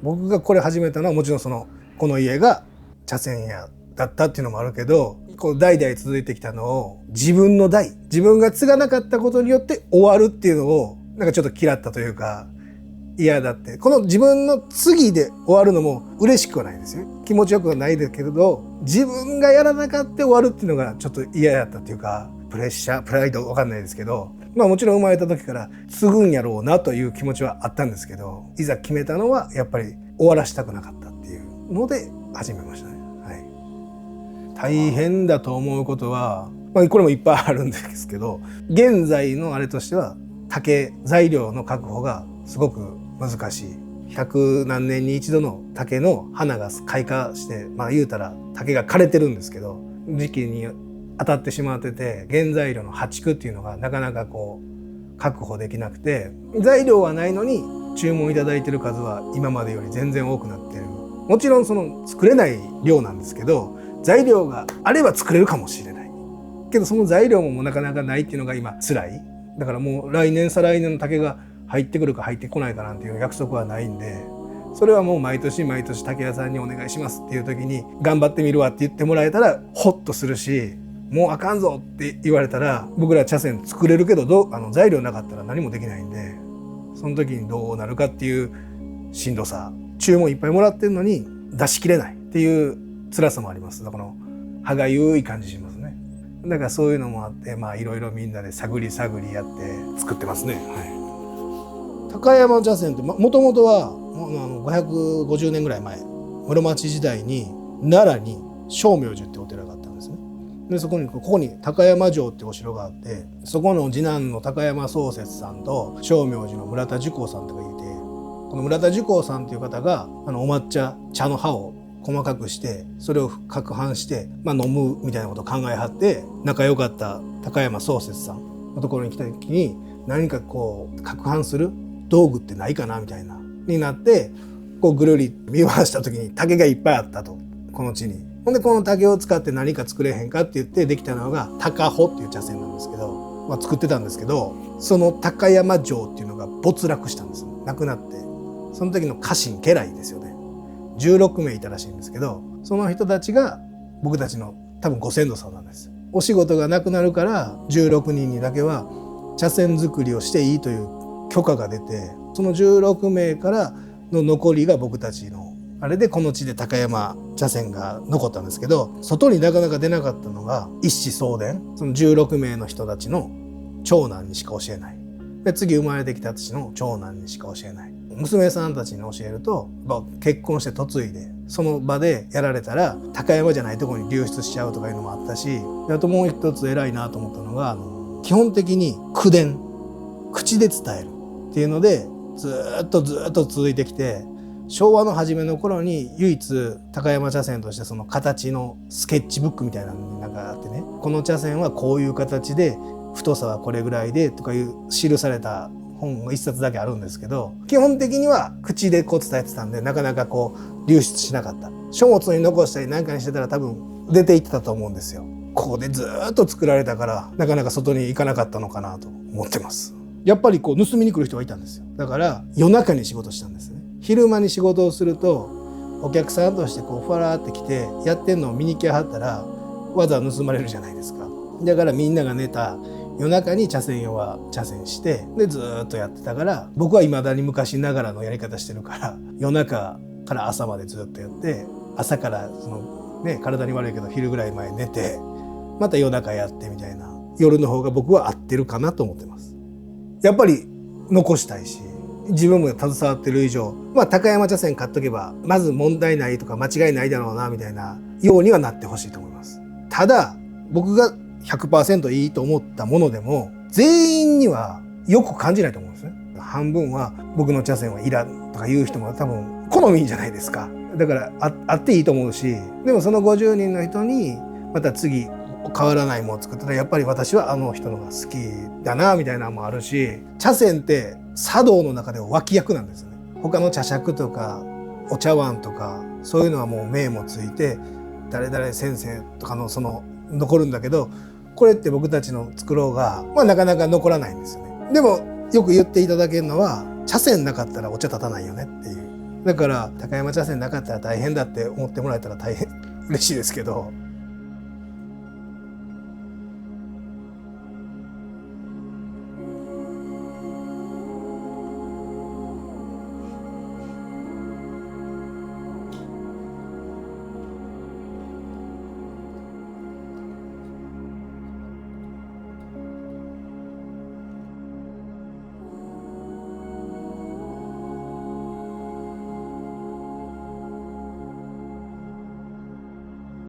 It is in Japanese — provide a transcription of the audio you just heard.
僕がこれ始めたのはもちろんこの家が茶筅屋だったっていうのもあるけど、こう代々続いてきたのを自分が継がなかったことによって終わるっていうのをなんかちょっと嫌ったというか嫌だって、この自分の次で終わるのも嬉しくはないですよ。気持ちよくはないですけれど、自分がやらなかった終わるっていうのがちょっと嫌だったっていうか、プレッシャー、プライドわかんないですけど、まあもちろん生まれた時から継ぐんやろうなという気持ちはあったんですけど、いざ決めたのはやっぱり終わらしたくなかったっていうので始めましたね。はい。大変だと思うことは、まあこれもいっぱいあるんですけど、現在のあれとしては竹材料の確保がすごく難しい。100何年に一度の竹の花が開花して、まあ言うたら竹が枯れてるんですけど、時期に当たってしまってて、原材料の破竹っていうのがなかなかこう確保できなくて、材料はないのに注文いただいてる数は今までより全然多くなってる。もちろん作れない量なんですけど、材料があれば作れるかもしれないけど、その材料もなかなかないっていうのが今辛い。だからもう来年再来年の竹が入ってくるか入ってこないかなんていう約束はないんで、それはもう毎年毎年竹屋さんにお願いしますっていう時に頑張ってみるわって言ってもらえたらホッとするし、もうあかんぞって言われたら僕ら茶筅作れるけど材料なかったら何もできないんで、その時にどうなるかっていうしんどさ、注文いっぱいもらってるのに出しきれないっていう辛さもあります。だから歯がゆい感じしますね。だからそういうのもあって、まあいろいろみんなで探りやって作ってますね。はい。高山茶筅ってもともとは550年ぐらい前、室町時代に奈良に正明寺ってお寺があったんですね。でここに高山城ってお城があって、そこの次男の高山宗節さんと正明寺の村田寿光さんとかいて、この村田寿光さんっていう方がお抹茶の葉を細かくしてそれを攪拌して、飲むみたいなことを考えはって、仲良かった高山宗節さんのところに来た時に何かこう攪拌する道具ってないかなみたいなになって、こうぐるり見回した時に竹がいっぱいあったと、この地に。ほんでこの竹を使って何か作れへんかって言ってできたのが高穂っていう茶筅なんですけど、作ってたんですけど、その高山城っていうのが没落したんです。なくなって、その時の家臣家来ですよね、16名いたらしいんですけど、その人たちが僕たちの多分ご先祖さんなんです。お仕事がなくなるから16人にだけは茶筅作りをしていいという許可が出て、その16名からの残りが僕たちのあれでこの地で高山茶筅が残ったんですけど、外になかなか出なかったのが一子相伝、その16名の人たちの長男にしか教えない。で次生まれてきたたちの長男にしか教えない。娘さんたちに教えると、結婚して嫁いでその場でやられたら高山じゃないところに流出しちゃうとかいうのもあったし、あともう一つ偉いなと思ったのが、基本的に口伝、口で伝えるっていうのでずっと続いてきて、昭和の初めの頃に唯一高山茶筅としてその形のスケッチブックみたいなのがあってね、この茶筅はこういう形で太さはこれぐらいでとかいう記された本が一冊だけあるんですけど、基本的には口でこう伝えてたんで、なかなかこう流出しなかった。書物に残したり何かにしてたら多分出ていってたと思うんですよ。ここでずっと作られたからなかなか外に行かなかったのかなと思ってます。やっぱりこう盗みに来る人がいたんですよ。だから夜中に仕事したんですね。昼間に仕事をするとお客さんとしてこうファラーって来てやってんのを見に来はったらわざ盗まれるじゃないですか。だからみんなが寝た夜中に茶筅用は茶筅してでずっとやってたから、僕は未だに昔ながらのやり方してるから夜中から朝までずっとやって、朝から体に悪いけど昼ぐらい前寝てまた夜中やってみたいな夜の方が僕は合ってるかなと思ってます。やっぱり残したいし、自分も携わってる以上、高山茶筅買っとけばまず問題ないとか間違いないだろうなみたいなようにはなってほしいと思います。ただ僕が 100% いいと思ったものでも全員にはよく感じないと思うんですね。半分は僕の茶筅はいらんとか言う人も多分好みじゃないですか。だからあっていいと思うし、でもその50人の人にまた次変わらないものを作ったらやっぱり私はあの人のが好きだなみたいなのもあるし、茶筅って茶道の中では脇役なんですよね。他の茶杓とかお茶碗とかそういうのはもう名もついて誰々先生とかの残るんだけど、これって僕たちの作ろうがなかなか残らないんですよね。でもよく言っていただけるのは茶筅なかったらお茶立たないよねっていう。だから高山茶筅なかったら大変だって思ってもらえたら大変嬉しいですけど。